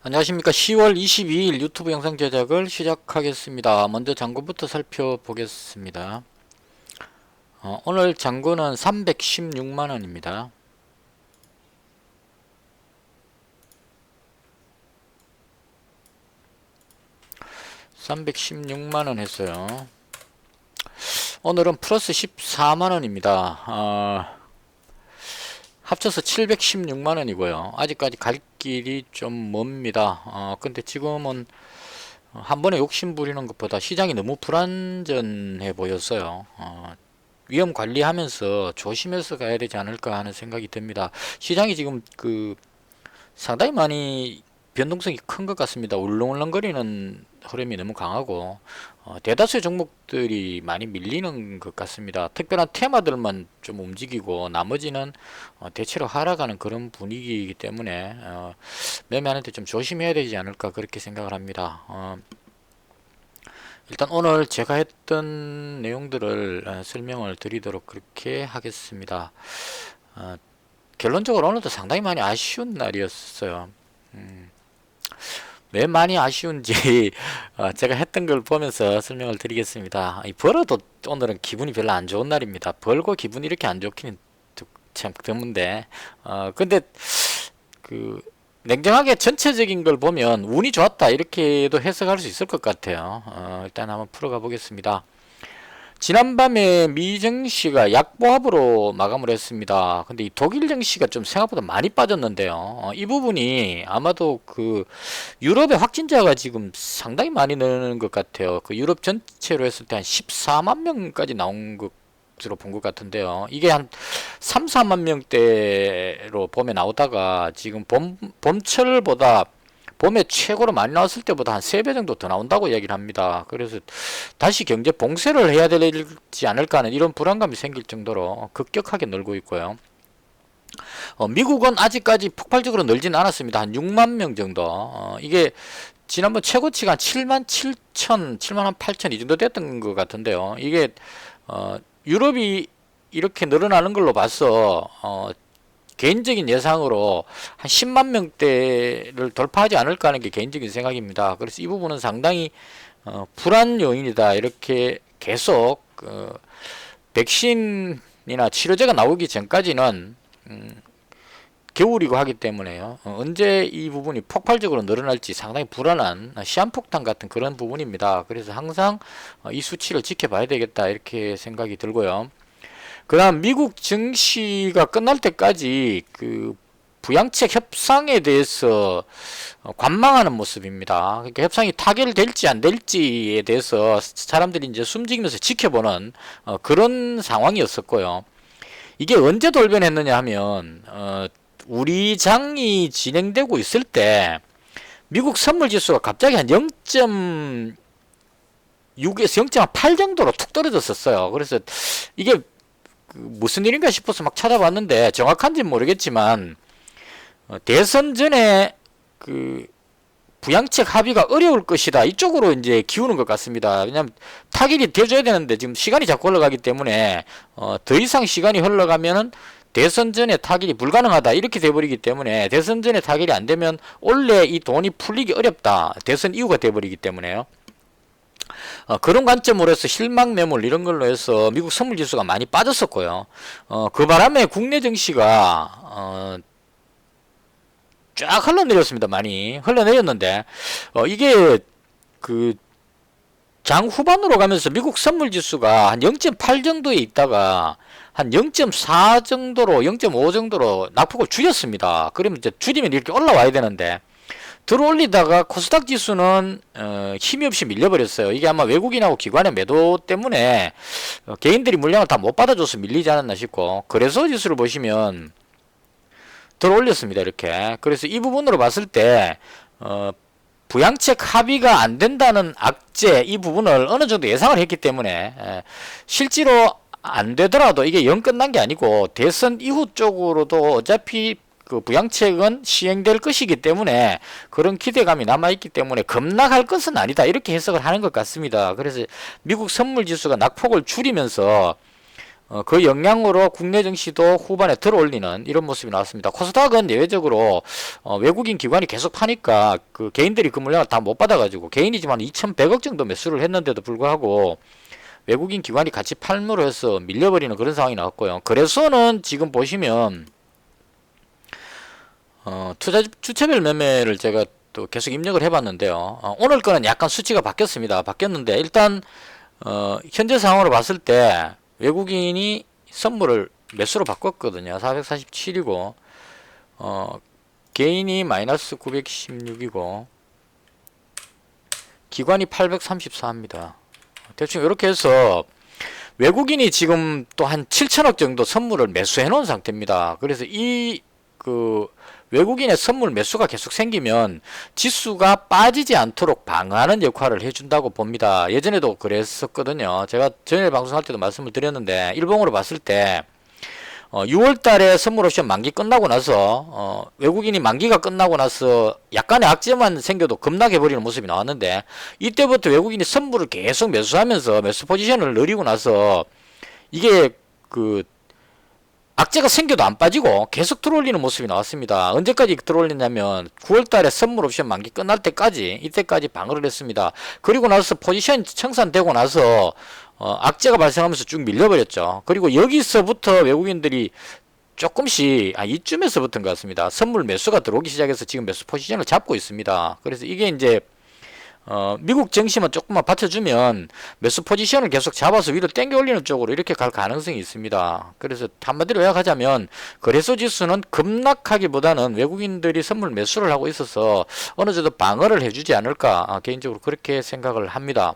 안녕하십니까. 10월 22일 유튜브 영상 제작을 시작하겠습니다. 먼저 장고부터 살펴보겠습니다. 오늘 장고는 316만원입니다. 316만원 했어요. 오늘은 플러스 14만원입니다. 합쳐서 716만원이고요. 아직까지 갈 길이 좀 멉니다. 근데 지금은 한 번에 욕심 부리는 것보다 시장이 너무 불안전해 보였어요. 위험 관리하면서 조심해서 가야 되지 않을까 하는 생각이 듭니다. 시장이 지금 상당히 많이 변동성이 큰 것 같습니다. 울렁울렁거리는 흐름이 너무 강하고 대다수의 종목들이 많이 밀리는 것 같습니다. 특별한 테마들만 좀 움직이고 나머지는 대체로 하락하는 그런 분위기이기 때문에 매매하는데 좀 조심해야 되지 않을까 그렇게 생각을 합니다. 일단 오늘 제가 했던 내용들을 설명을 드리도록 그렇게 하겠습니다. 결론적으로 오늘도 상당히 많이 아쉬운 날이었어요. 왜 많이 아쉬운지 제가 했던 걸 보면서 설명을 드리겠습니다. 벌어도 오늘은 기분이 별로 안 좋은 날입니다. 벌고 기분이 이렇게 안 좋기는 참 드문데 근데 냉정하게 전체적인 걸 보면 운이 좋았다 이렇게도 해석할 수 있을 것 같아요. 일단 한번 풀어가 보겠습니다. 지난밤에 미 증시가 약보합으로 마감을 했습니다. 근데 이 독일 증시가 좀 생각보다 많이 빠졌는데요. 이 부분이 아마도 유럽의 확진자가 지금 상당히 많이 느는 것 같아요. 유럽 전체로 했을 때 한 14만 명까지 나온 것으로 본 것 같은데요. 이게 한 3, 4만 명대로 봄에 나오다가 지금 봄철보다 봄에 최고로 많이 나왔을 때보다 한 3배 정도 더 나온다고 이야기를 합니다. 그래서 다시 경제 봉쇄를 해야 되지 않을까 하는 이런 불안감이 생길 정도로 급격하게 늘고 있고요. 미국은 아직까지 폭발적으로 늘지는 않았습니다. 한 6만 명 정도. 이게 지난번 최고치가 한 7만 7천, 7만 한 8천 이 정도 됐던 것 같은데요. 이게 유럽이 이렇게 늘어나는 걸로 봐서 개인적인 예상으로 한 10만 명대를 돌파하지 않을까 하는 게 개인적인 생각입니다. 그래서 이 부분은 상당히 불안 요인이다. 이렇게 계속 백신이나 치료제가 나오기 전까지는 겨울이고 하기 때문에요. 언제 이 부분이 폭발적으로 늘어날지 상당히 불안한 시한폭탄 같은 그런 부분입니다. 그래서 항상 이 수치를 지켜봐야 되겠다 이렇게 생각이 들고요. 그 다음 미국 증시가 끝날 때까지 부양책 협상에 대해서 관망하는 모습입니다. 그러니까 협상이 타결될지 안 될지에 대해서 사람들이 이제 숨지기면서 지켜보는 그런 상황이었었고요. 이게 언제 돌변했느냐 하면 우리 장이 진행되고 있을 때 미국 선물 지수가 갑자기 한 0.6에서 0.8 정도로 툭 떨어졌었어요. 그래서 이게 무슨 일인가 싶어서 막 찾아봤는데 정확한지는 모르겠지만 대선 전에 부양책 합의가 어려울 것이다 이쪽으로 이제 기우는 것 같습니다. 왜냐하면 타결이 돼줘야 되는데 지금 시간이 자꾸 흘러가기 때문에 더 이상 시간이 흘러가면은 대선 전에 타결이 불가능하다 이렇게 돼버리기 때문에 대선 전에 타결이 안 되면 원래 이 돈이 풀리기 어렵다 대선 이후가 돼버리기 때문에요. 그런 관점으로 해서 실망 매물 이런 걸로 해서 미국 선물 지수가 많이 빠졌었고요. 그 바람에 국내 증시가 쫙 흘러내렸습니다. 많이 흘러내렸는데 이게 장 후반으로 가면서 미국 선물 지수가 한 0.8 정도에 있다가 한 0.4 정도로 0.5 정도로 낙폭을 줄였습니다. 그러면 이제 줄이면 이렇게 올라와야 되는데 들어올리다가 코스닥 지수는 힘이 없이 밀려버렸어요. 이게 아마 외국인하고 기관의 매도 때문에 개인들이 물량을 다 못 받아줘서 밀리지 않았나 싶고 거래소 지수를 보시면 들어올렸습니다. 이렇게. 그래서 이 부분으로 봤을 때 부양책 합의가 안 된다는 악재 이 부분을 어느 정도 예상을 했기 때문에 실제로 안 되더라도 이게 영 끝난 게 아니고 대선 이후 쪽으로도 어차피 부양책은 시행될 것이기 때문에 그런 기대감이 남아있기 때문에 급락할 것은 아니다 이렇게 해석을 하는 것 같습니다. 그래서 미국 선물 지수가 낙폭을 줄이면서 그 영향으로 국내 증시도 후반에 들어올리는 이런 모습이 나왔습니다. 코스닥은 예외적으로 외국인 기관이 계속 파니까 그 개인들이 그 물량을 다 못 받아가지고 개인이지만 2,100억 정도 매수를 했는데도 불구하고 외국인 기관이 같이 팔므로 해서 밀려버리는 그런 상황이 나왔고요. 그래서는 지금 보시면 투자 주체별 매매를 제가 또 계속 입력을 해봤는데요. 오늘 거는 약간 수치가 바뀌었습니다. 바뀌었는데 일단 현재 상황으로 봤을 때 외국인이 선물을 매수로 바꿨거든요. 447이고 개인이 마이너스 916이고 기관이 834입니다. 대충 이렇게 해서 외국인이 지금 또 한 7천억 정도 선물을 매수해 놓은 상태입니다. 그래서 이 외국인의 선물 매수가 계속 생기면 지수가 빠지지 않도록 방어하는 역할을 해준다고 봅니다. 예전에도 그랬었거든요. 제가 전에 방송할 때도 말씀을 드렸는데 일봉으로 봤을 때 6월 달에 선물 옵션 만기 끝나고 나서 외국인이 만기가 끝나고 나서 약간의 악재만 생겨도 급락해버리는 모습이 나왔는데 이때부터 외국인이 선물을 계속 매수하면서 매수 포지션을 늘리고 나서 이게 악재가 생겨도 안 빠지고 계속 들어올리는 모습이 나왔습니다. 언제까지 들어올렸냐면 9월달에 선물 옵션 만기 끝날 때까지 이때까지 방어를 했습니다. 그리고 나서 포지션 청산되고 나서 악재가 발생하면서 쭉 밀려버렸죠. 그리고 여기서부터 외국인들이 조금씩 이쯤에서부터인 것 같습니다. 선물 매수가 들어오기 시작해서 지금 매수 포지션을 잡고 있습니다. 그래서 이게 이제 미국 증시만 조금만 받쳐주면 매수 포지션을 계속 잡아서 위로 당겨 올리는 쪽으로 이렇게 갈 가능성이 있습니다. 그래서 한마디로 요약하자면 거래소 지수는 급락하기보다는 외국인들이 선물 매수를 하고 있어서 어느 정도 방어를 해주지 않을까 개인적으로 그렇게 생각을 합니다.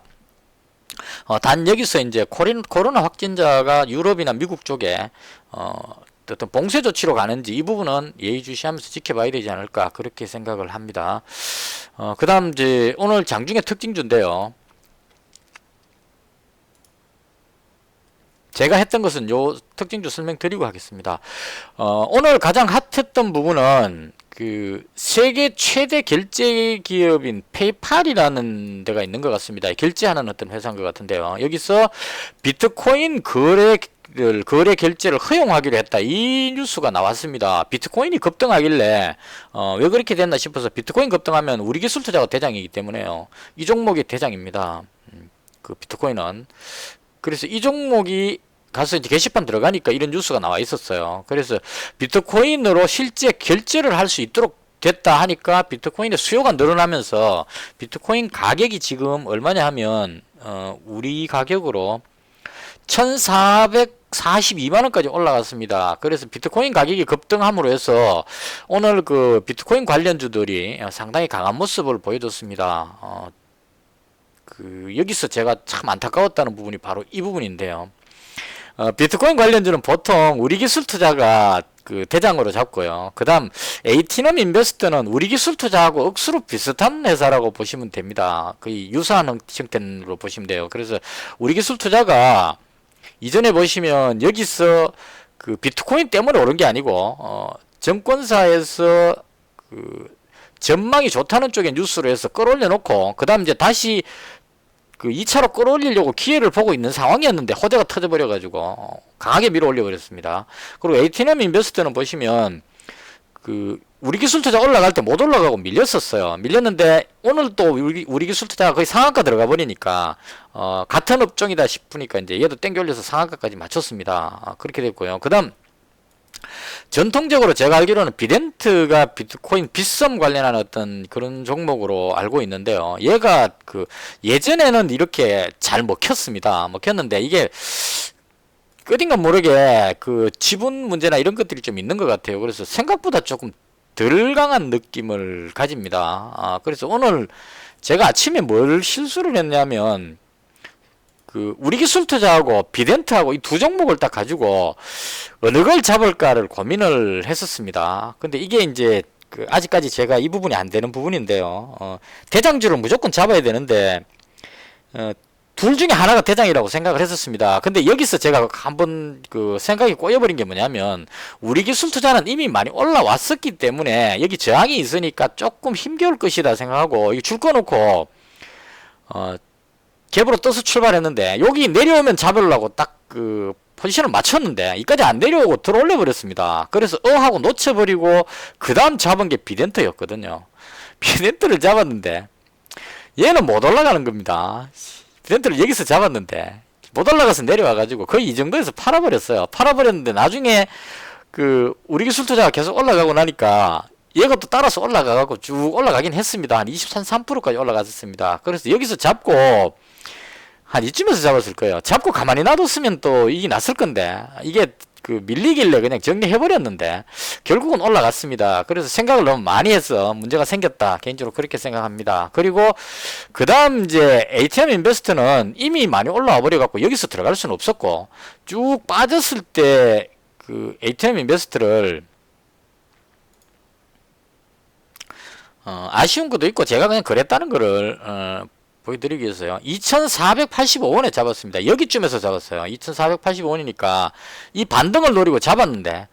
단 여기서 이제 코로나 확진자가 유럽이나 미국 쪽에 어떤 봉쇄 조치로 가는지 이 부분은 예의주시하면서 지켜봐야 되지 않을까 그렇게 생각을 합니다. 그 다음 이제 오늘 장중의 특징주인데요. 제가 했던 것은 요 특징주 설명드리고 하겠습니다. 오늘 가장 핫했던 부분은 세계 최대 결제 기업인 페이팔이라는 데가 있는 것 같습니다. 결제하는 어떤 회사인 것 같은데요. 여기서 비트코인 거래 결제를 허용하기로 했다. 이 뉴스가 나왔습니다. 비트코인이 급등하길래 왜 그렇게 됐나 싶어서 비트코인 급등하면 우리기술투자가 대장이기 때문에요. 이 종목이 대장입니다. 그 비트코인은. 그래서 이 종목이 가서 이제 게시판 들어가니까 이런 뉴스가 나와 있었어요. 그래서 비트코인으로 실제 결제를 할 수 있도록 됐다 하니까 비트코인의 수요가 늘어나면서 비트코인 가격이 지금 얼마냐 하면 우리 가격으로 1442만원까지 올라갔습니다. 그래서 비트코인 가격이 급등함으로 해서 오늘 그 비트코인 관련주들이 상당히 강한 모습을 보여줬습니다. 여기서 제가 참 안타까웠다는 부분이 바로 이 부분인데요. 비트코인 관련주는 보통 우리기술투자가 대장으로 잡고요. 그 다음 에이티넘 인베스트는 우리기술투자하고 억수로 비슷한 회사라고 보시면 됩니다. 거의 유사한 형태로 보시면 돼요. 그래서 우리기술투자가 이전에 보시면 여기서 비트코인 때문에 오른 게 아니고 증권사에서 전망이 좋다는 쪽에 뉴스로 해서 끌어올려 놓고 그 다음 이제 다시 2차로 끌어올리려고 기회를 보고 있는 상황이었는데 호재가 터져버려 가지고 강하게 밀어 올려 버렸습니다. 그리고 에이티넘 인베스트는 보시면 우리기술투자 올라갈 때 못 올라가고 밀렸었어요. 밀렸는데 오늘 또 우리기술투자가 거의 상한가 들어가 버리니까 같은 업종이다 싶으니까 이제 얘도 땡겨 올려서 상한가까지 맞췄습니다. 그렇게 됐고요. 그 다음 전통적으로 제가 알기로는 비덴트가 비트코인 빗썸 관련한 어떤 그런 종목으로 알고 있는데요. 얘가 예전에는 이렇게 잘 먹혔습니다. 먹혔는데 이게 어딘가 모르게 지분 문제나 이런 것들이 좀 있는 것 같아요. 그래서 생각보다 조금 덜 강한 느낌을 가집니다. 그래서 오늘 제가 아침에 뭘 실수를 했냐면 우리기술투자하고 비덴트하고 이 두 종목을 딱 가지고 어느 걸 잡을까를 고민을 했었습니다. 근데 이게 이제 아직까지 제가 이 부분이 안 되는 부분인데요. 대장주를 무조건 잡아야 되는데 둘 중에 하나가 대장이라고 생각을 했었습니다. 근데 여기서 제가 한번 생각이 꼬여버린 게 뭐냐면 우리기술투자는 이미 많이 올라왔었기 때문에 여기 저항이 있으니까 조금 힘겨울 것이다 생각하고 이거 줄 꺼놓고 갭으로 떠서 출발했는데 여기 내려오면 잡으려고 딱 포지션을 맞췄는데 이까지 안 내려오고 들어올려 버렸습니다. 그래서 하고 놓쳐버리고 그 다음 잡은 게 비덴트였거든요. 비덴트를 잡았는데 얘는 못 올라가는 겁니다. 비덴트를 여기서 잡았는데 못 올라가서 내려와가지고 거의 이 정도에서 팔아버렸어요. 팔아버렸는데 나중에 그 우리 기술 투자가 계속 올라가고 나니까 얘가 또 따라서 올라가고 쭉 올라가긴 했습니다. 한 23~3%까지 올라갔었습니다. 그래서 여기서 잡고 한 이쯤에서 잡았을 거예요. 잡고 가만히 놔뒀으면 또 이게 났을 건데 이게 그 밀리길래 그냥 정리해버렸는데 결국은 올라갔습니다. 그래서 생각을 너무 많이 해서 문제가 생겼다. 개인적으로 그렇게 생각합니다. 그리고 그 다음 이제 ATM 인베스트는 이미 많이 올라와 버려갖고 여기서 들어갈 수는 없었고 쭉 빠졌을 때 그 ATM 인베스트를 아쉬운 것도 있고 제가 그냥 그랬다는 거를 보여드리기 위해서요. 2485원에 잡았습니다. 여기쯤에서 잡았어요. 2485원이니까 이 반등을 노리고 잡았는데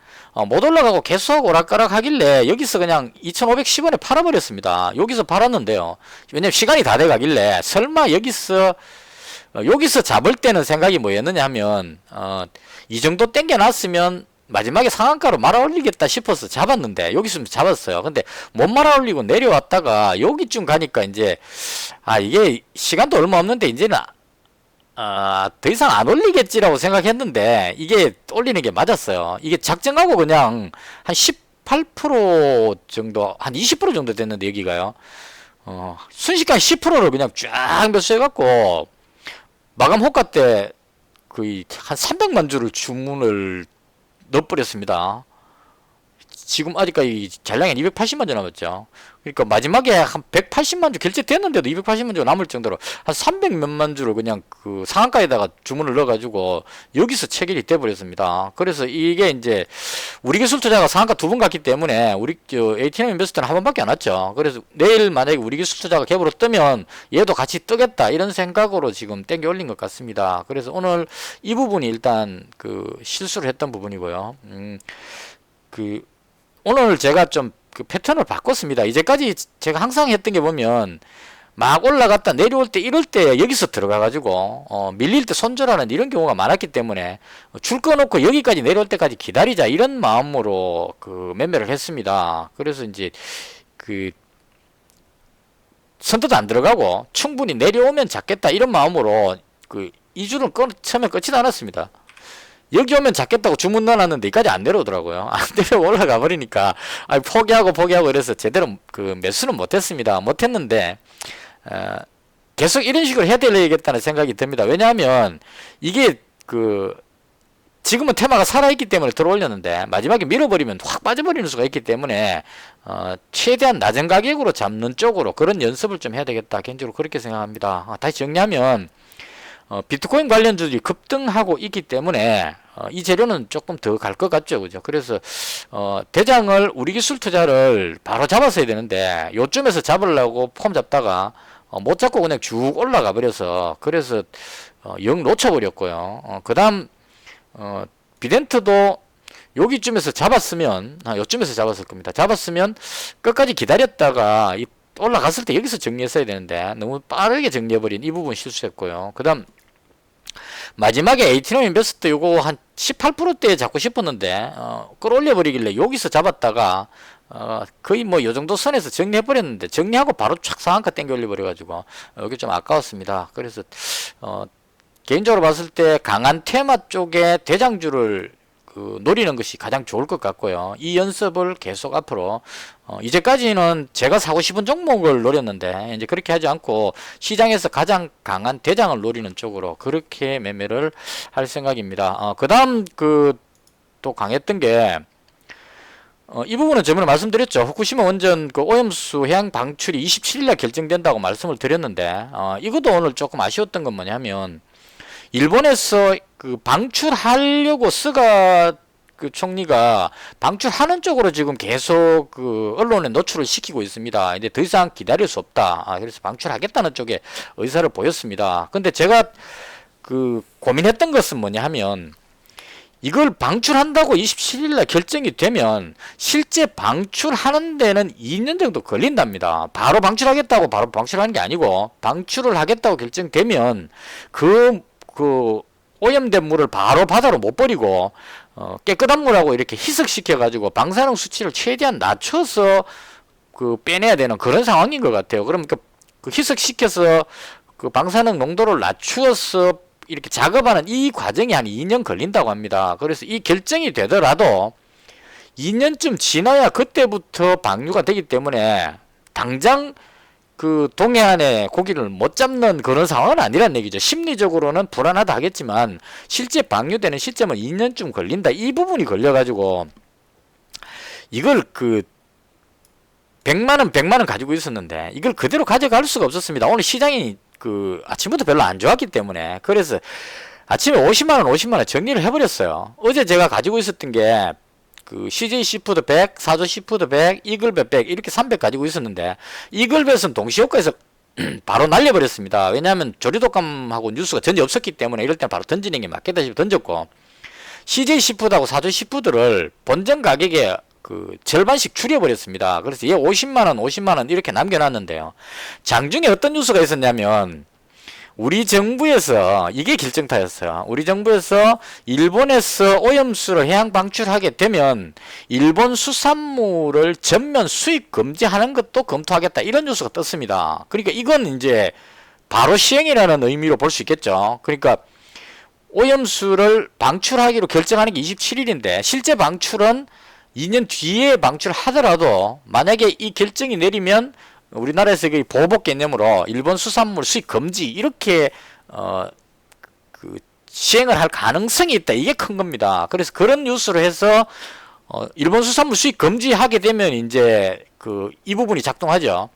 못 올라가고 계속 오락가락 하길래 여기서 그냥 2510원에 팔아버렸습니다. 여기서 팔았는데요. 왜냐면 시간이 다 돼가길래 설마 여기서 잡을 때는 생각이 뭐였느냐 하면 이 정도 땡겨놨으면 마지막에 상한가로 말아올리겠다 싶어서 잡았는데 여기서 잡았어요. 근데 못 말아올리고 내려왔다가 여기쯤 가니까 이제 이게 시간도 얼마 없는데 이제는 더 이상 안 올리겠지라고 생각했는데 이게 올리는 게 맞았어요. 이게 작정하고 그냥 한 18% 정도 한 20% 정도 됐는데 여기가요. 순식간에 10%를 그냥 쫙 매수해갖고 마감 호가 때 거의 한 300만 주를 주문을 넣어버렸습니다. 지금 아직까지 잔량이 280만 주 남았죠. 그러니까 마지막에 한 180만 주 결제됐는데도 280만 주가 남을 정도로 한 300 몇만 주를 그냥 그 상한가에다가 주문을 넣어가지고 여기서 체결이 돼버렸습니다. 그래서 이게 이제 우리 기술 투자가 상한가 2번 갔기 때문에 우리 ATM 인베스트는 한 번밖에 안 왔죠. 그래서 내일 만약에 우리 기술 투자가 갭으로 뜨면 얘도 같이 뜨겠다 이런 생각으로 지금 땡겨 올린 것 같습니다. 그래서 오늘 이 부분이 일단 그 실수를 했던 부분이고요. 오늘 제가 좀 그 패턴을 바꿨습니다. 이제까지 제가 항상 했던 게 보면 막 올라갔다 내려올 때 이럴 때 여기서 들어가 가지고 밀릴 때 손절하는 이런 경우가 많았기 때문에 줄 꺼놓고 여기까지 내려올 때까지 기다리자 이런 마음으로 그 매매를 했습니다. 그래서 이제 그 선뜻 안 들어가고 충분히 내려오면 잡겠다 이런 마음으로 그 2주를 처음에 끊지도 않았습니다. 여기 오면 잡겠다고 주문 넣어놨는데 이까지 안 내려오더라고요. 안 내려 올라가 버리니까 포기하고 이래서 제대로 그 매수는 못했습니다. 못했는데 계속 이런 식으로 해야 되겠다는 생각이 듭니다. 왜냐하면 이게 그 지금은 테마가 살아있기 때문에 들어올렸는데 마지막에 밀어버리면 확 빠져버리는 수가 있기 때문에 최대한 낮은 가격으로 잡는 쪽으로 그런 연습을 좀 해야 되겠다. 개인적으로 그렇게 생각합니다. 다시 정리하면 비트코인 관련주들이 급등하고 있기 때문에 이 재료는 조금 더 갈 것 같죠. 그죠? 그래서 대장을 우리 기술 투자를 바로 잡았어야 되는데 요쯤에서 잡으려고 폼 잡다가 못 잡고 그냥 쭉 올라가 버려서 그래서 영 놓쳐버렸고요. 그 다음 비덴트도 여기쯤에서 잡았으면 요쯤에서 잡았을 겁니다. 잡았으면 끝까지 기다렸다가 올라갔을 때 여기서 정리했어야 되는데 너무 빠르게 정리해버린 이 부분 실수했고요. 그 다음 마지막에 ATM 인베스트 요거 한 18%대에 잡고 싶었는데 끌어올려버리길래 여기서 잡았다가 거의 뭐 요정도 선에서 정리해버렸는데 정리하고 바로 착 상한가 땡겨 올려버려가지고 여기 좀 아까웠습니다. 그래서 개인적으로 봤을 때 강한 테마 쪽에 대장주를 노리는 것이 가장 좋을 것 같고요. 이 연습을 계속 앞으로 이제까지는 제가 사고 싶은 종목을 노렸는데 이제 그렇게 하지 않고 시장에서 가장 강한 대장을 노리는 쪽으로 그렇게 매매를 할 생각입니다. 그 다음 또 강했던 게 이 부분은 저번에 말씀드렸죠. 후쿠시마 원전 그 오염수 해양 방출이 27일날 결정된다고 말씀을 드렸는데 이것도 오늘 조금 아쉬웠던 건 뭐냐면 일본에서 그 방출하려고 스가 그 총리가 방출하는 쪽으로 지금 계속 그 언론에 노출을 시키고 있습니다. 이제 더 이상 기다릴 수 없다. 그래서 방출하겠다는 쪽에 의사를 보였습니다. 근데 제가 그 고민했던 것은 뭐냐 하면 이걸 방출한다고 27일날 결정이 되면 실제 방출하는 데는 2년 정도 걸린답니다. 바로 방출하겠다고 바로 방출하는 게 아니고 방출을 하겠다고 결정되면 그 오염된 물을 바로 바다로 못 버리고 깨끗한 물하고 이렇게 희석시켜 가지고 방사능 수치를 최대한 낮춰서 그 빼내야 되는 그런 상황인 것 같아요. 그럼 그 희석시켜서 그 방사능 농도를 낮추어서 이렇게 작업하는 이 과정이 한 2년 걸린다고 합니다. 그래서 이 결정이 되더라도 2년쯤 지나야 그때부터 방류가 되기 때문에 당장 그 동해안에 고기를 못 잡는 그런 상황은 아니란 얘기죠. 심리적으로는 불안하다 하겠지만 실제 방류되는 시점은 2년쯤 걸린다. 이 부분이 걸려가지고 이걸 그 100만원 가지고 있었는데 이걸 그대로 가져갈 수가 없었습니다. 오늘 시장이 그 아침부터 별로 안 좋았기 때문에 그래서 아침에 50만원 정리를 해버렸어요. 어제 제가 가지고 있었던 게 그 CJ 시푸드 100, 사조 시푸드 100, 이글벳 100 이렇게 300 가지고 있었는데 이글벳은 동시효과에서 바로 날려버렸습니다. 왜냐하면 조류독감하고 뉴스가 전혀 없었기 때문에 이럴 때는 바로 던지는 게 맞겠다 싶어 던졌고 CJ 시푸드하고 사조 시푸드를 본전 가격에 그 절반씩 줄여버렸습니다. 그래서 얘 50만원 이렇게 남겨놨는데요. 장중에 어떤 뉴스가 있었냐면 우리 정부에서 이게 결정타였어요. 우리 정부에서 일본에서 오염수를 해양 방출하게 되면 일본 수산물을 전면 수입 금지하는 것도 검토하겠다 이런 뉴스가 떴습니다. 그러니까 이건 이제 바로 시행이라는 의미로 볼 수 있겠죠. 그러니까 오염수를 방출하기로 결정하는 게 27일인데 실제 방출은 2년 뒤에 방출하더라도 만약에 이 결정이 내리면 우리나라에서 그 보복 개념으로 일본 수산물 수입 금지 이렇게 그 시행을 할 가능성이 있다. 이게 큰 겁니다. 그래서 그런 뉴스로 해서 일본 수산물 수입 금지하게 되면 이제 그 이 부분이 작동하죠.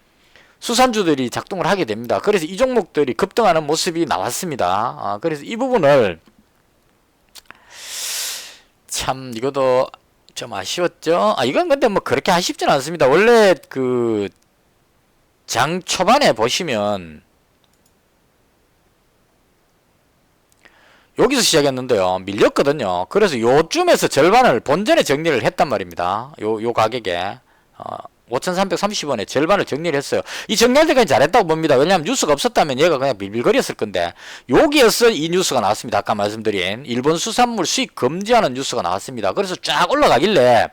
수산주들이 작동을 하게 됩니다. 그래서 이 종목들이 급등하는 모습이 나왔습니다. 그래서 이 부분을 참 이것도 좀 아쉬웠죠. 이건 근데 뭐 그렇게 아쉽진 않습니다. 원래 그 장 초반에 보시면 여기서 시작했는데요. 밀렸거든요. 그래서 요쯤에서 절반을 본전에 정리를 했단 말입니다. 요 가격에 5,330원에 절반을 정리를 했어요. 이 정리할 때까지 잘했다고 봅니다. 왜냐하면 뉴스가 없었다면 얘가 그냥 밀밀거렸을 건데 여기에서 이 뉴스가 나왔습니다. 아까 말씀드린 일본 수산물 수입 금지하는 뉴스가 나왔습니다. 그래서 쫙 올라가길래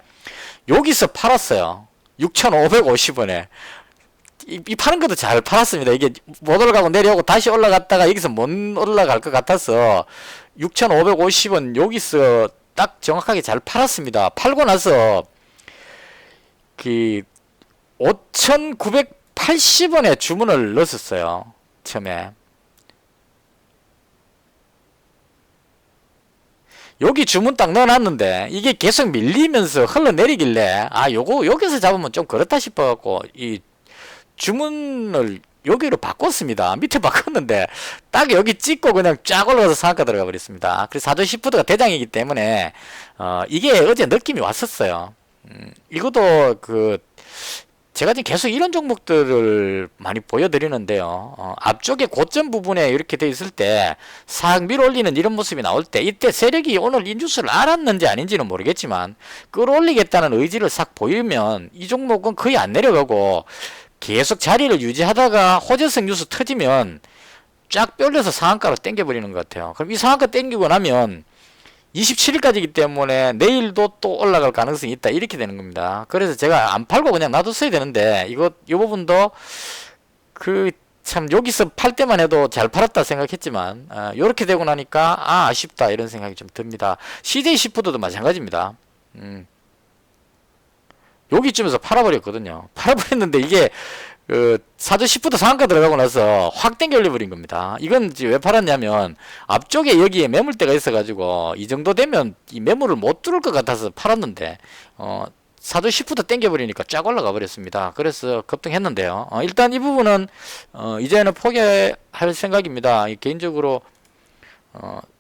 여기서 팔았어요. 6,550원에 이 파는 것도 잘 팔았습니다. 이게 못 올라가고 내려오고 다시 올라갔다가 여기서 못 올라갈 것 같아서 6,550원 여기서 딱 정확하게 잘 팔았습니다. 팔고 나서 그 5,980원에 주문을 넣었어요. 처음에 여기 주문 딱 넣어놨는데 이게 계속 밀리면서 흘러내리길래 요거 여기서 잡으면 좀 그렇다 싶어갖고 이 주문을 여기로 바꿨습니다. 밑에 바꿨는데 딱 여기 찍고 그냥 쫙 올라가서 상한가 들어가 버렸습니다. 그래서 사조 시푸드가 대장이기 때문에 이게 어제 느낌이 왔었어요. 이것도 그 제가 지금 계속 이런 종목들을 많이 보여드리는데요. 앞쪽에 고점 부분에 이렇게 돼 있을 때 싹 밀어올리는 이런 모습이 나올 때 이때 세력이 오늘 이 뉴스를 알았는지 아닌지는 모르겠지만 끌어올리겠다는 의지를 싹 보이면 이 종목은 거의 안 내려가고 계속 자리를 유지하다가 호재성 뉴스 터지면 쫙 뼈려서 상한가로 땡겨버리는 것 같아요. 그럼 이 상한가 땡기고 나면 27일까지이기 때문에 내일도 또 올라갈 가능성이 있다. 이렇게 되는 겁니다. 그래서 제가 안 팔고 그냥 놔뒀어야 되는데 이 부분도 그 참 여기서 팔 때만 해도 잘 팔았다 생각했지만 요렇게 되고 나니까 아쉽다 이런 생각이 좀 듭니다. CJ 시푸드도 마찬가지입니다. 여기쯤에서 팔아버렸거든요. 팔아버렸는데 이게 사조 시푸드 상한가 들어가고 나서 확 땡겨 올려버린 겁니다. 이건 왜 팔았냐면 앞쪽에 여기에 매물대가 있어가지고 이 정도 되면 이 매물을 못 뚫을 것 같아서 팔았는데 사조 시푸드 땡겨버리니까 쫙 올라가 버렸습니다. 그래서 급등했는데요. 일단 이 부분은 이제는 포기할 생각입니다. 개인적으로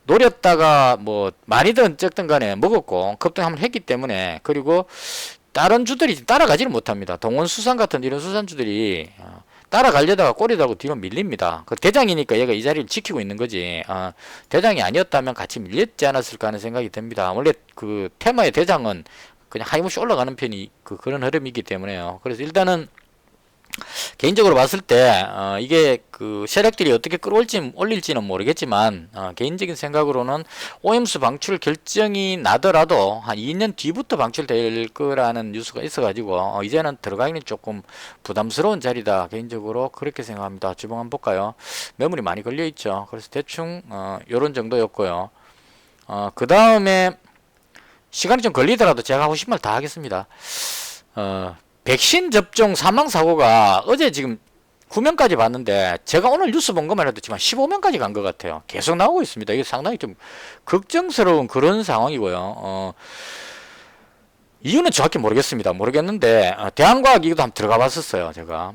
노렸다가 뭐 많이든 적든 간에 먹었고 급등 한번 했기 때문에 그리고 다른 주들이 따라가지를 못합니다. 동원수산 같은 이런 수산주들이 따라가려다가 꼬리 달고 뒤로 밀립니다. 그 대장이니까 얘가 이 자리를 지키고 있는 거지. 대장이 아니었다면 같이 밀렸지 않았을까 하는 생각이 듭니다. 원래 그 테마의 대장은 그냥 하이못이 올라가는 편이 그런 흐름이기 때문에요. 그래서 일단은 개인적으로 봤을 때 이게 그 세력들이 어떻게 올릴지는 모르겠지만 개인적인 생각으로는 오염수 방출 결정이 나더라도 한 2년 뒤부터 방출될 거라는 뉴스가 있어가지고 이제는 들어가기는 조금 부담스러운 자리다. 개인적으로 그렇게 생각합니다. 주봉 한번 볼까요? 매물이 많이 걸려 있죠. 그래서 대충 요런 정도였고요. 그 다음에 시간이 좀 걸리더라도 제가 하고 싶은 말 다 하겠습니다. 백신 접종 사망 사고가 어제 지금 9명까지 봤는데 제가 오늘 뉴스 본 것만 해도 지금 15명까지 간 것 같아요. 계속 나오고 있습니다. 이게 상당히 좀 걱정스러운 그런 상황이고요. 이유는 정확히 모르겠습니다. 모르겠는데 대한과학기구도 한번 들어가 봤었어요. 제가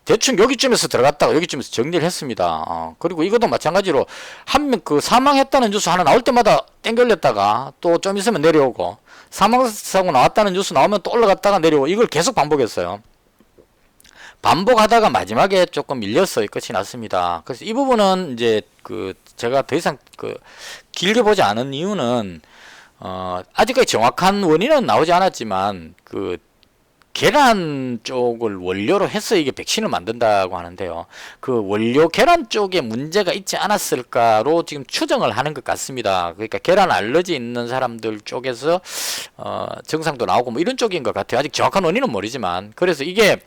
대충 여기쯤에서 들어갔다가 여기쯤에서 정리를 했습니다. 그리고 이것도 마찬가지로 한 명 그 사망했다는 뉴스 하나 나올 때마다 땡겨올렸다가 또 좀 있으면 내려오고 사망사고 나왔다는 뉴스 나오면 또 올라갔다가 내려오고 이걸 계속 반복했어요. 반복하다가 마지막에 조금 밀려서 끝이 났습니다. 그래서 이 부분은 이제 그 제가 더 이상 그 길게 보지 않은 이유는 아직까지 정확한 원인은 나오지 않았지만 그 계란 쪽을 원료로 해서 이게 백신을 만든다고 하는데요. 그 원료 계란 쪽에 문제가 있지 않았을까로 지금 추정을 하는 것 같습니다. 그러니까 계란 알러지 있는 사람들 쪽에서 증상도 나오고 뭐 이런 쪽인 것 같아요. 아직 정확한 원인은 모르지만 그래서 이게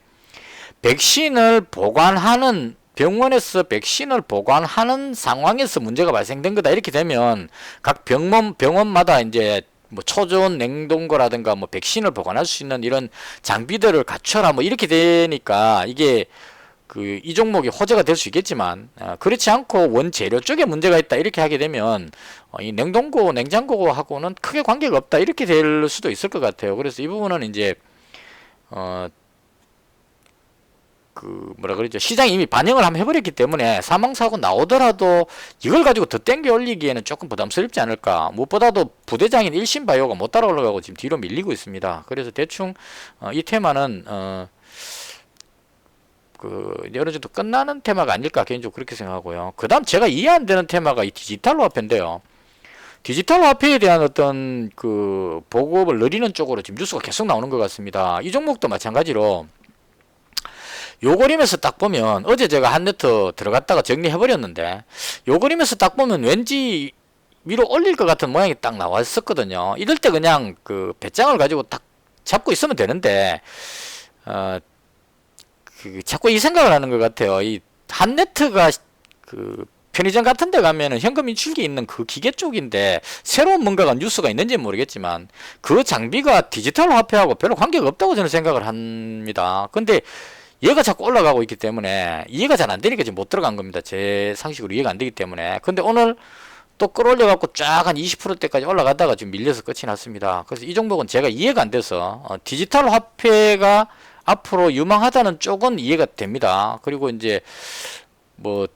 백신을 보관하는 병원에서 백신을 보관하는 상황에서 문제가 발생된 거다 이렇게 되면 각 병원마다 이제 뭐 초저온 냉동고라든가 뭐 백신을 보관할 수 있는 이런 장비들을 갖춰라 뭐 이렇게 되니까 이게 그 이 종목이 호재가 될 수 있겠지만 그렇지 않고 원재료 쪽에 문제가 있다 이렇게 하게 되면 이 냉동고 냉장고하고는 크게 관계가 없다 이렇게 될 수도 있을 것 같아요. 그래서 이 부분은 이제 그 뭐라 그러죠, 시장이 이미 반영을 한번 해버렸기 때문에 사망사고 나오더라도 이걸 가지고 더 땡겨 올리기에는 조금 부담스럽지 않을까. 무엇보다도 부대장인 일신바이오가 못 따라 올라가고 지금 뒤로 밀리고 있습니다. 그래서 대충 이 테마는 그 어느 정도 끝나는 테마가 아닐까 개인적으로 그렇게 생각하고요. 그 다음 제가 이해 안 되는 테마가 이 디지털 화폐인데요. 디지털 화폐에 대한 어떤 그 보급을 늘리는 쪽으로 지금 뉴스가 계속 나오는 것 같습니다. 이 종목도 마찬가지로 요 그림에서 딱 보면 어제 제가 한네트 들어갔다가 정리해버렸는데 요 그림에서 딱 보면 왠지 위로 올릴 것 같은 모양이 딱 나왔었거든요. 이럴 때 그냥 그 배짱을 가지고 딱 잡고 있으면 되는데 그 자꾸 이 생각을 하는 것 같아요. 이 한네트가 그 편의점 같은 데 가면은 현금 인출기 있는 그 기계 쪽인데 새로운 뭔가가 뉴스가 있는지는 모르겠지만 그 장비가 디지털 화폐하고 별로 관계가 없다고 저는 생각을 합니다. 근데 얘가 자꾸 올라가고 있기 때문에 이해가 잘 안 되니까 지금 못 들어간 겁니다. 제 상식으로 이해가 안 되기 때문에. 근데 오늘 또 끌어올려 갖고 쫙 한 20%대까지 올라가다가 지금 밀려서 끝이 났습니다. 그래서 이 종목은 제가 이해가 안 돼서 디지털 화폐가 앞으로 유망하다는 쪽은 이해가 됩니다. 그리고 이제 뭐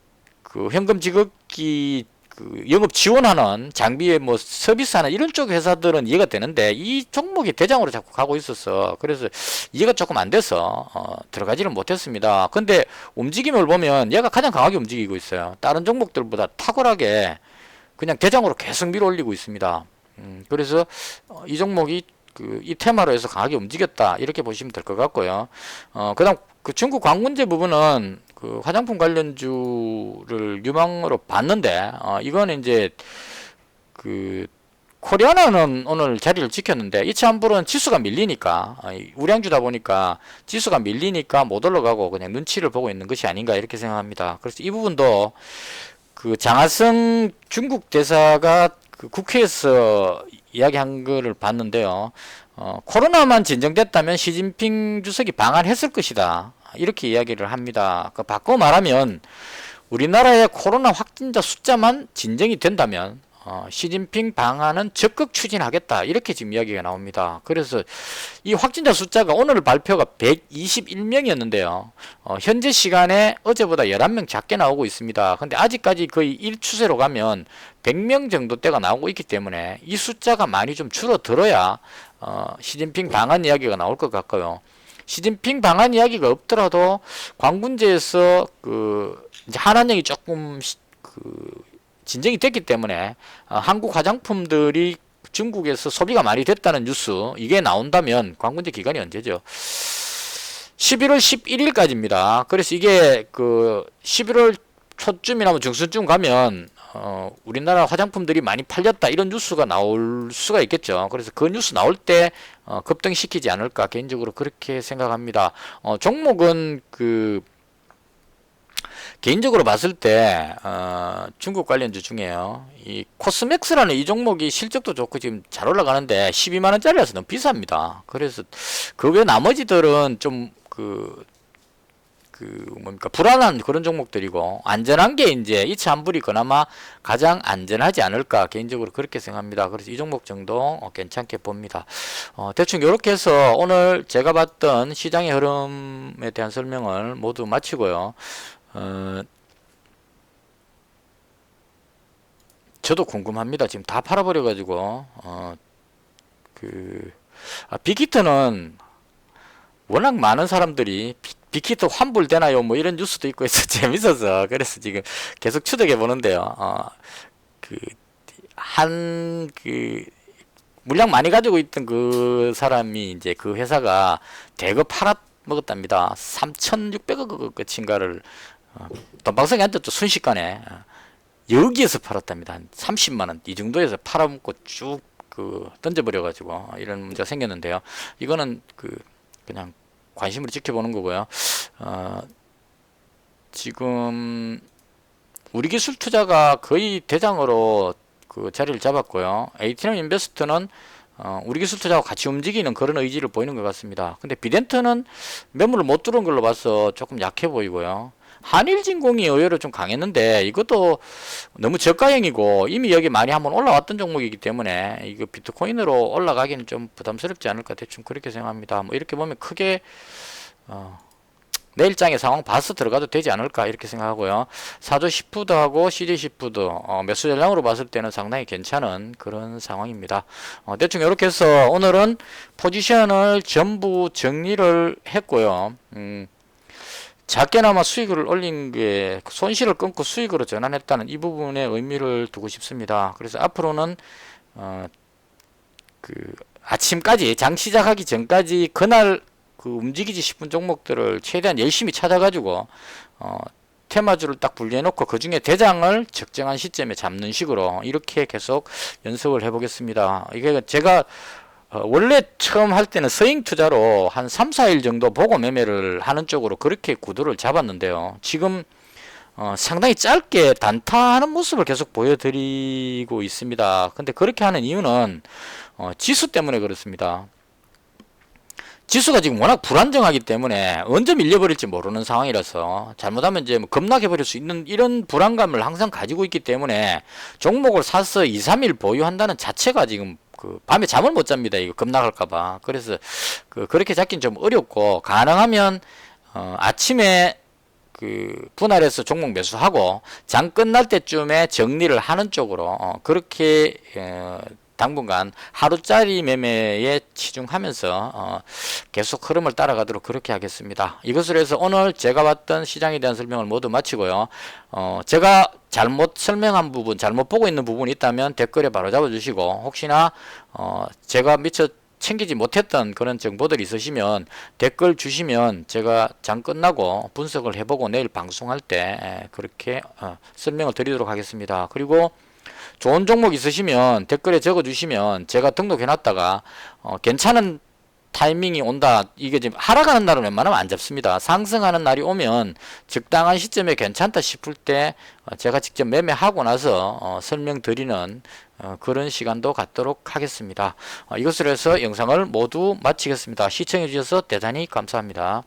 그 현금 지급기 그 영업 지원하는 장비에 뭐 서비스하는 이런 쪽 회사들은 이해가 되는데 이 종목이 대장으로 자꾸 가고 있어서 그래서 이해가 조금 안 돼서 들어가지는 못했습니다. 근데 움직임을 보면 얘가 가장 강하게 움직이고 있어요. 다른 종목들보다 탁월하게 그냥 대장으로 계속 밀어 올리고 있습니다. 그래서 이 종목이 이 테마로 해서 강하게 움직였다 이렇게 보시면 될 것 같고요. 그다음 그 중국 광문제 부분은 그 화장품 관련주를 유망으로 봤는데 이거는 이제 그 코리아나는 오늘 자리를 지켰는데 이차한불은 지수가 밀리니까 우량주다 보니까 지수가 밀리니까 못 올라가고 그냥 눈치를 보고 있는 것이 아닌가 이렇게 생각합니다. 그래서 이 부분도 그 장하성 중국 대사가 그 국회에서 이야기한 거를 봤는데요. 코로나만 진정됐다면 시진핑 주석이 방한했을 것이다. 이렇게 이야기를 합니다. 그 바꿔 말하면 우리나라의 코로나 확진자 숫자만 진정이 된다면 시진핑 방안은 적극 추진하겠다 이렇게 지금 이야기가 나옵니다. 그래서 이 확진자 숫자가 오늘 발표가 121명이었는데요 현재 시간에 어제보다 11명 작게 나오고 있습니다. 근데 아직까지 거의 1추세로 가면 100명 정도대가 나오고 있기 때문에 이 숫자가 많이 좀 줄어들어야 시진핑 방안 이야기가 나올 것 같고요. 시진핑 방안 이야기가 없더라도 광군제에서 그 이제 한한령이 조금 진정이 됐기 때문에 한국 화장품들이 중국에서 소비가 많이 됐다는 뉴스 이게 나온다면 광군제 기간이 언제죠? 11월 11일까지입니다. 그래서 이게 그 11월 초쯤이나 뭐 중순쯤 가면 우리나라 화장품들이 많이 팔렸다 이런 뉴스가 나올 수가 있겠죠. 그래서 그 뉴스 나올 때 급등시키지 않을까 개인적으로 그렇게 생각합니다. 종목은 그 개인적으로 봤을 때 중국 관련주 중에요. 이 코스맥스라는 이 종목이 실적도 좋고 지금 잘 올라가는데 12만원짜리라서 너무 비쌉니다. 그래서 그 외 나머지들은 좀 뭡니까 불안한 그런 종목들이고 안전한 게 이제 이차한불이 그나마 가장 안전하지 않을까 개인적으로 그렇게 생각합니다. 그래서 이 종목 정도 괜찮게 봅니다. 대충 이렇게 해서 오늘 제가 봤던 시장의 흐름에 대한 설명을 모두 마치고요. 저도 궁금합니다. 지금 다 팔아버려 가지고 빅히트는 워낙 많은 사람들이 빅히트 환불되나요? 뭐 이런 뉴스도 있고 해서 재밌어서 그래서 지금 계속 추적해 보는데요. 물량 많이 가지고 있던 그 사람이 이제 그 회사가 대거 팔아 먹었답니다. 3,600억 끝인가를 돈방석에 앉았죠. 순식간에 여기에서 팔았답니다. 한 30만원 이 정도에서 팔아먹고 쭉 던져버려 가지고 이런 문제가 생겼는데요. 이거는 그냥 관심으로 지켜보는 거고요. 지금 우리기술투자가 거의 대장으로 그 자리를 잡았고요. 에이티넘 인베스트는 우리기술투자와 같이 움직이는 그런 의지를 보이는 것 같습니다. 근데 비덴트는 매물을 못 들어온 걸로 봐서 조금 약해 보이고요. 한일진공이 의외로 좀 강했는데 이것도 너무 저가형이고 이미 여기 많이 한번 올라왔던 종목이기 때문에 이거 비트코인으로 올라가기는 좀 부담스럽지 않을까 대충 그렇게 생각합니다. 뭐 이렇게 보면 크게 내일장의 상황 봐서 들어가도 되지 않을까 이렇게 생각하고요. 사조 시푸드하고 CJ 시푸드 매수 전량으로 봤을 때는 상당히 괜찮은 그런 상황입니다. 대충 이렇게 해서 오늘은 포지션을 전부 정리를 했고요. 작게나마 수익을 올린 게 손실을 끊고 수익으로 전환했다는 이 부분에 의미를 두고 싶습니다. 그래서 앞으로는 아침까지 장 시작하기 전까지 그날 움직이지 싶은 종목들을 최대한 열심히 찾아가지고 테마주를 딱 분리해 놓고 그 중에 대장을 적정한 시점에 잡는 식으로 이렇게 계속 연습을 해 보겠습니다. 이게 제가 원래 처음 할 때는 서잉 투자로 한 3, 4일 정도 보고 매매를 하는 쪽으로 그렇게 구도를 잡았는데요. 지금 상당히 짧게 단타하는 모습을 계속 보여드리고 있습니다. 근데 그렇게 하는 이유는 지수 때문에 그렇습니다. 지수가 지금 워낙 불안정하기 때문에 언제 밀려버릴지 모르는 상황이라서 잘못하면 이제 뭐 급락해버릴 수 있는 이런 불안감을 항상 가지고 있기 때문에 종목을 사서 2, 3일 보유한다는 자체가 지금 밤에 잠을 못 잡니다. 이거 급락할까봐. 그래서 그렇게 잡긴 좀 어렵고 가능하면 아침에 분할해서 종목 매수하고 장 끝날 때쯤에 정리를 하는 쪽으로 그렇게 당분간 하루짜리 매매에 치중하면서 계속 흐름을 따라가도록 그렇게 하겠습니다. 이것으로 해서 오늘 제가 봤던 시장에 대한 설명을 모두 마치고요. 제가 잘못 설명한 부분, 잘못 보고 있는 부분이 있다면 댓글에 바로 잡아주시고 혹시나 제가 미처 챙기지 못했던 그런 정보들이 있으시면 댓글 주시면 제가 장 끝나고 분석을 해보고 내일 방송할 때 그렇게 설명을 드리도록 하겠습니다. 그리고 좋은 종목 있으시면 댓글에 적어주시면 제가 등록해놨다가 괜찮은 타이밍이 온다. 이게 지금 하락하는 날은 웬만하면 안 잡습니다. 상승하는 날이 오면 적당한 시점에 괜찮다 싶을 때 제가 직접 매매하고 나서 설명드리는 그런 시간도 갖도록 하겠습니다. 이것으로 해서 영상을 모두 마치겠습니다. 시청해 주셔서 대단히 감사합니다.